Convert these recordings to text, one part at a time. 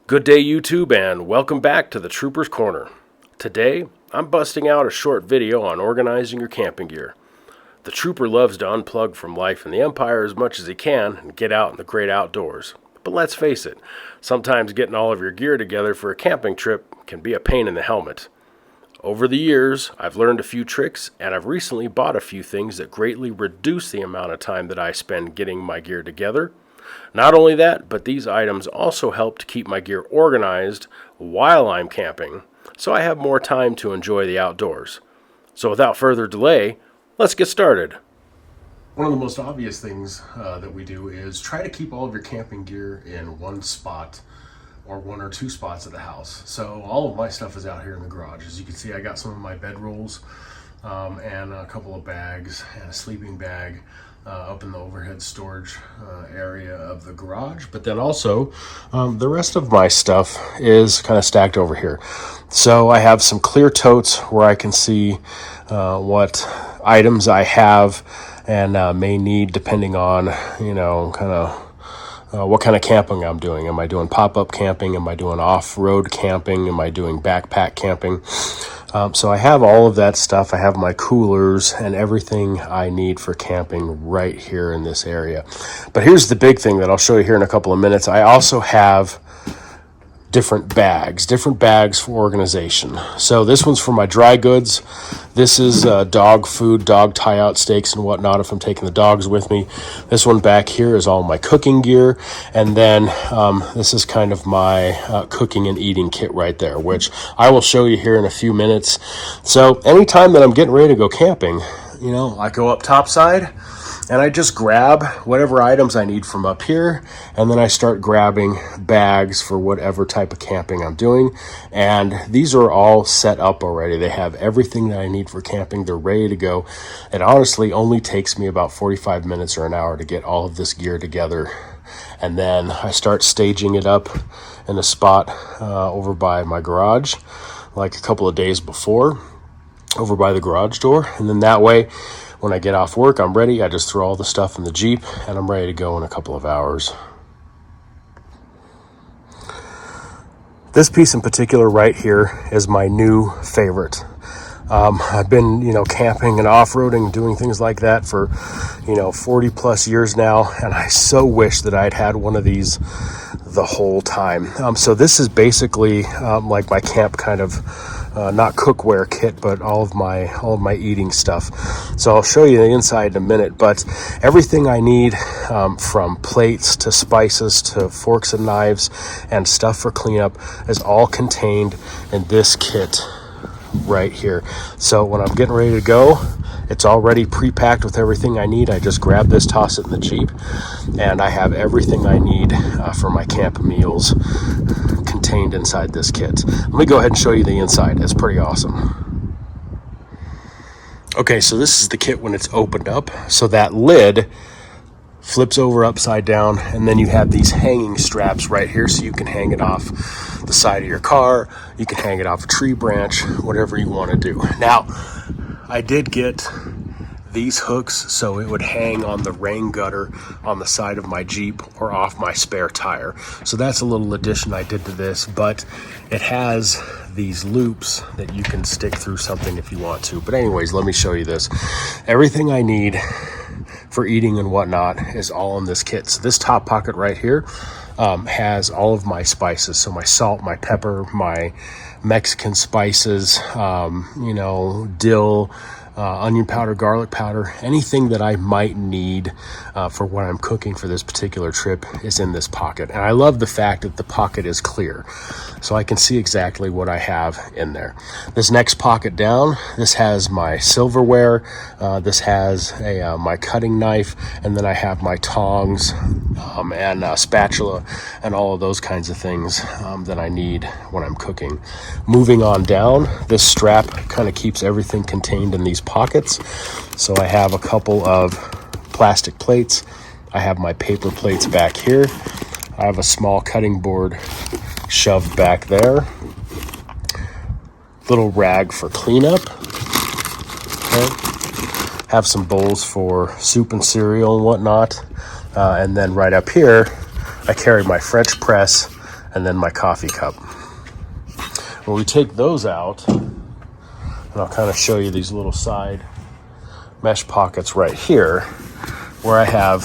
Good day, YouTube, and welcome back to the Trooper's Corner. Today, I'm busting out a short video on organizing your camping gear. The Trooper loves to unplug from life in the Empire as much as he can and get out in the great outdoors. But let's face it, sometimes getting all of your gear together for a camping trip can be a pain in the helmet. Over the years, I've learned a few tricks, and I've recently bought a few things that greatly reduce the amount of time that I spend getting my gear together. Not only that, but these items also help to keep my gear organized while I'm camping, so I have more time to enjoy the outdoors. So without further delay, let's get started. One of the most obvious things that we do is try to keep all of your camping gear in one spot or one or two spots of the house. So all of my stuff is out here in the garage. As you can see, I got some of my bedrolls and a couple of bags and a sleeping bag up in the overhead storage area of the garage. But then also the rest of my stuff is kind of stacked over here. So I have some clear totes where I can see what items I have and may need depending on, what kind of camping I'm doing. Am I doing pop-up camping? Am I doing off-road camping? Am I doing backpack camping? So I have all of that stuff. I have my coolers and everything I need for camping right here in this area. But here's the big thing that I'll show you here in a couple of minutes. I also have different bags for organization. So this one's for my dry goods. This is dog food, dog tie-out stakes and whatnot if I'm taking the dogs with me. This one back here is all my cooking gear. And then this is kind of my cooking and eating kit right there, which I will show you here in a few minutes. So anytime that I'm getting ready to go camping, I go up topside and I just grab whatever items I need from up here, and then I start grabbing bags for whatever type of camping I'm doing. And these are all set up already. They have everything that I need for camping. They're ready to go. It honestly only takes me about 45 minutes or an hour to get all of this gear together. And then I start staging it up in a spot over by my garage, like a couple of days before, over by the garage door. And then that way, when I get off work, I'm ready. I just throw all the stuff in the Jeep and I'm ready to go in a couple of hours. This piece in particular right here is my new favorite. I've been, camping and off-roading, doing things like that for, 40 plus years now. And I so wish that I'd had one of these the whole time. So this is basically like my camp kind of not cookware kit, but all of my eating stuff. So I'll show you the inside in a minute, but everything I need from plates to spices to forks and knives and stuff for cleanup is all contained in this kit right here. So when I'm getting ready to go, it's already pre-packed with everything I need. I just grab this, toss it in the Jeep, and I have everything I need for my camp meals contained inside this kit. Let me go ahead and show you the inside. It's pretty awesome. Okay, so this is the kit when it's opened up. So that lid flips over upside down, and then you have these hanging straps right here so you can hang it off the side of your car. You can hang it off a tree branch, whatever you want to do. Now, I did get these hooks so it would hang on the rain gutter on the side of my Jeep or off my spare tire. So that's a little addition I did to this, but it has these loops that you can stick through something if you want to. But anyways, let me show you this. Everything I need for eating and whatnot is all in this kit. So this top pocket right here has all of my spices. So my salt, my pepper, my Mexican spices, dill, onion powder, garlic powder, anything that I might need for what I'm cooking for this particular trip is in this pocket. And I love the fact that the pocket is clear, so I can see exactly what I have in there. This next pocket down, this has my silverware, this has my cutting knife, and then I have my tongs and spatula and all of those kinds of things that I need when I'm cooking. Moving on down, this strap kind of keeps everything contained in these pockets. So I have a couple of plastic plates. I have my paper plates back here. I have a small cutting board shoved back there. Little rag for cleanup. Okay. Have some bowls for soup and cereal and whatnot. And then right up here, I carry my French press and then my coffee cup. When we take those out, and I'll kind of show you these little side mesh pockets right here where I have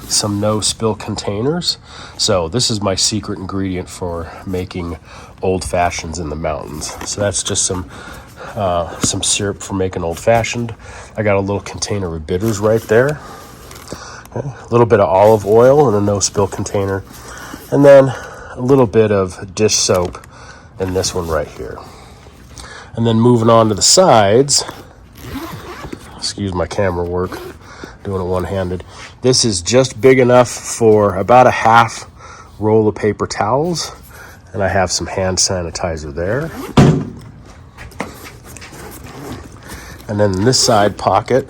some no spill containers. So this is my secret ingredient for making old fashions in the mountains. So that's just some syrup for making old fashioned. I got a little container of bitters right there. Okay. A little bit of olive oil in a no spill container, and then a little bit of dish soap in this one right here. And then moving on to the sides, excuse my camera work, doing it one-handed. This is just big enough for about a half roll of paper towels, and I have some hand sanitizer there. And then in this side pocket,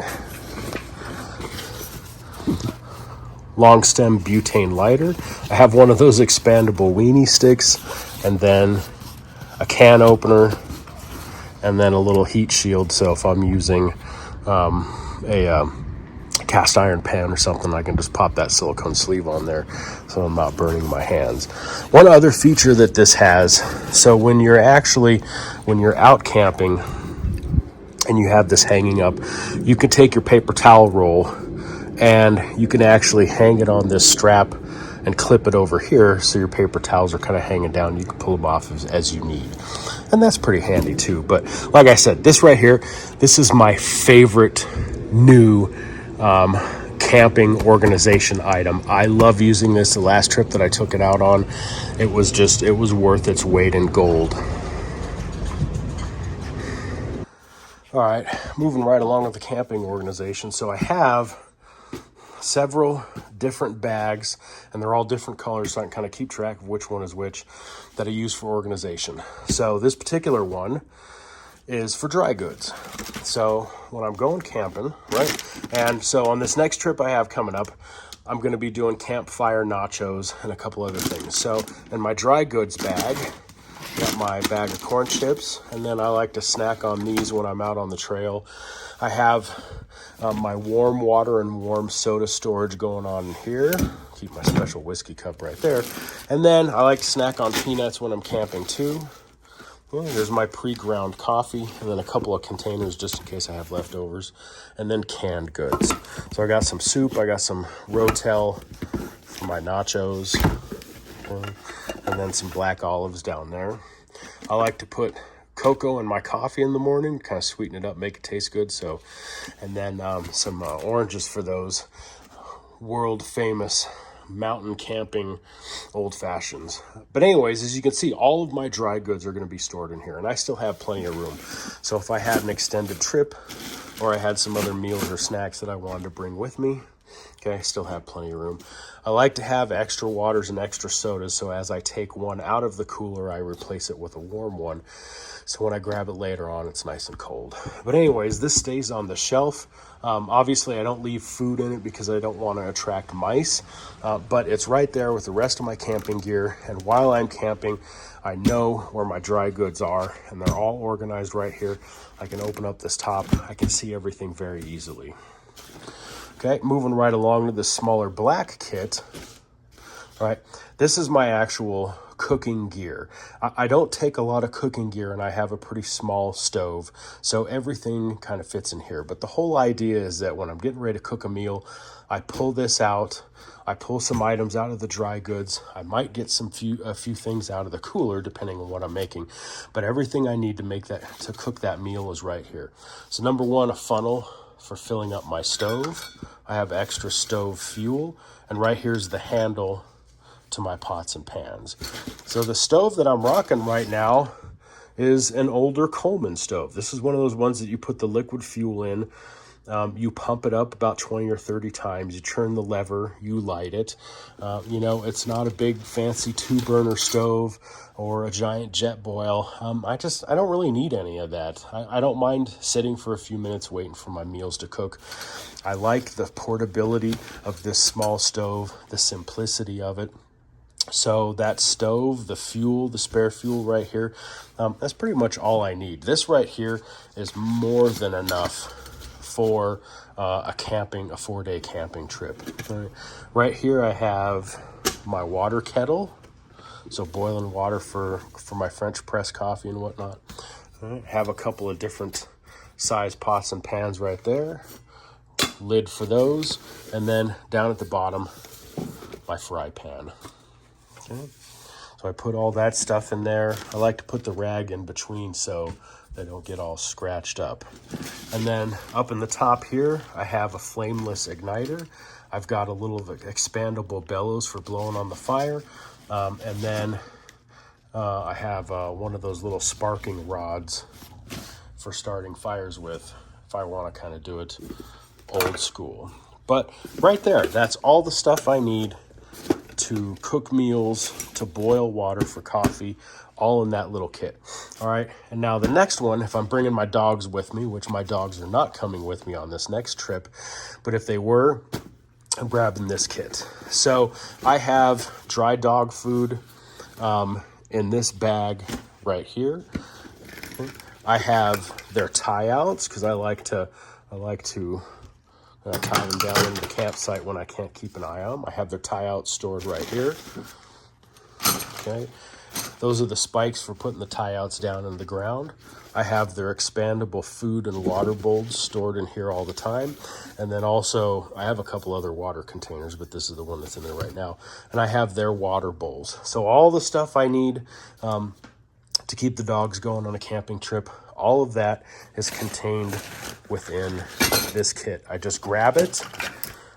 long stem butane lighter. I have one of those expandable weenie sticks, and then a can opener, and then a little heat shield. So if I'm using a cast iron pan or something, I can just pop that silicone sleeve on there so I'm not burning my hands. One other feature that this has, so when you're out camping and you have this hanging up, you can take your paper towel roll and you can actually hang it on this strap and clip it over here so your paper towels are kind of hanging down. You can pull them off as you need. And that's pretty handy too. But like I said, this right here, this is my favorite new camping organization item. I love using this. The last trip that I took it out on, it was worth its weight in gold. All right, moving right along with the camping organization. So I have several different bags, and they're all different colors, so I can kind of keep track of which one is which, that I use for organization. So this particular one is for dry goods. So when I'm going camping, right? And so on this next trip I have coming up, I'm going to be doing campfire nachos and a couple other things. So in my dry goods bag, got my bag of corn chips, and then I like to snack on these when I'm out on the trail. I have my warm water and warm soda storage going on in here. Keep my special whiskey cup right there. And then I like to snack on peanuts when I'm camping too. Well, there's my pre-ground coffee, and then a couple of containers just in case I have leftovers, and then canned goods. So I got some soup, I got some Rotel for my nachos, and then some black olives down there. I like to put cocoa in my coffee in the morning, kind of sweeten it up, make it taste good. So, and then some oranges for those world famous mountain camping old fashions. But anyways, as you can see, all of my dry goods are going to be stored in here, and I still have plenty of room. So if I had an extended trip, or I had some other meals or snacks that I wanted to bring with me, okay, I still have plenty of room. I like to have extra waters and extra sodas, so as I take one out of the cooler, I replace it with a warm one. So when I grab it later on, it's nice and cold. But anyways, this stays on the shelf. Obviously, I don't leave food in it because I don't want to attract mice, but it's right there with the rest of my camping gear. And while I'm camping, I know where my dry goods are, and they're all organized right here. I can open up this top. I can see everything very easily. Okay, moving right along to the smaller black kit. All right, this is my actual cooking gear. I don't take a lot of cooking gear, and I have a pretty small stove, so everything kind of fits in here. But the whole idea is that when I'm getting ready to cook a meal, I pull this out. I pull some items out of the dry goods. I might get a few things out of the cooler depending on what I'm making, but everything I need to cook that meal is right here. So number one, a funnel for filling up my stove. I have extra stove fuel, and right here's the handle to my pots and pans. So the stove that I'm rocking right now is an older Coleman stove. This is one of those ones that you put the liquid fuel in, you pump it up about 20 or 30 times, you turn the lever, you light it. It's not a big fancy 2-burner stove or a giant jet boil. I don't really need any of that. I don't mind sitting for a few minutes waiting for my meals to cook. I like the portability of this small stove, the simplicity of it. So that stove, the fuel, the spare fuel right here, that's pretty much all I need. This right here is more than enough for a 4-day camping trip. Right here I have my water kettle. So boiling water for my French press coffee and whatnot. All right, have a couple of different size pots and pans right there. Lid for those. And then down at the bottom, my fry pan. Okay. So I put all that stuff in there. I like to put the rag in between so they don't get all scratched up. And then up in the top here, I have a flameless igniter. I've got a little expandable bellows for blowing on the fire. And then I have one of those little sparking rods for starting fires with, if I want to kind of do it old school. But right there, that's all the stuff I need to cook meals, to boil water for coffee, all in that little kit. All right, and now the next one, if I'm bringing my dogs with me, which my dogs are not coming with me on this next trip, but if they were, I'm grabbing this kit. So I have dry dog food in this bag right here. I have their tie outs because I like to tie them down in the campsite when I can't keep an eye on them. I have their tie outs stored right here. Okay, those are the spikes for putting the tie outs down in the ground. I have their expandable food and water bowls stored in here all the time. And then also, I have a couple other water containers, but this is the one that's in there right now. And I have their water bowls. So all the stuff I need to keep the dogs going on a camping trip, all of that is contained within this kit. I just grab it,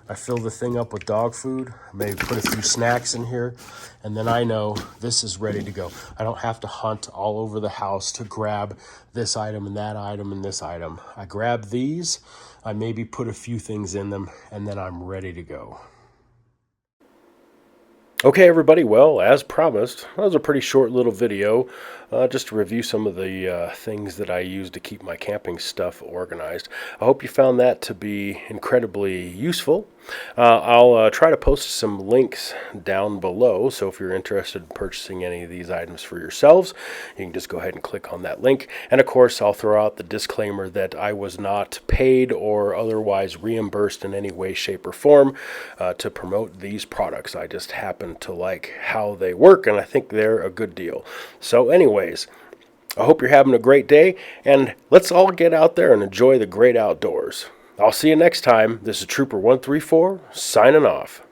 I fill the thing up with dog food, maybe put a few snacks in here, and then I know this is ready to go. I don't have to hunt all over the house to grab this item and that item and this item. I grab these, I maybe put a few things in them, and then I'm ready to go. Okay, everybody, well, as promised, that was a pretty short little video just to review some of the things that I use to keep my camping stuff organized. I hope you found that to be incredibly useful. I'll try to post some links down below, so if you're interested in purchasing any of these items for yourselves, you can just go ahead and click on that link. And of course, I'll throw out the disclaimer that I was not paid or otherwise reimbursed in any way, shape, or form to promote these products. I just happen to like how they work, and I think they're a good deal. So anyways, I hope you're having a great day, and let's all get out there and enjoy the great outdoors. I'll see you next time. This is Trooper 134 signing off.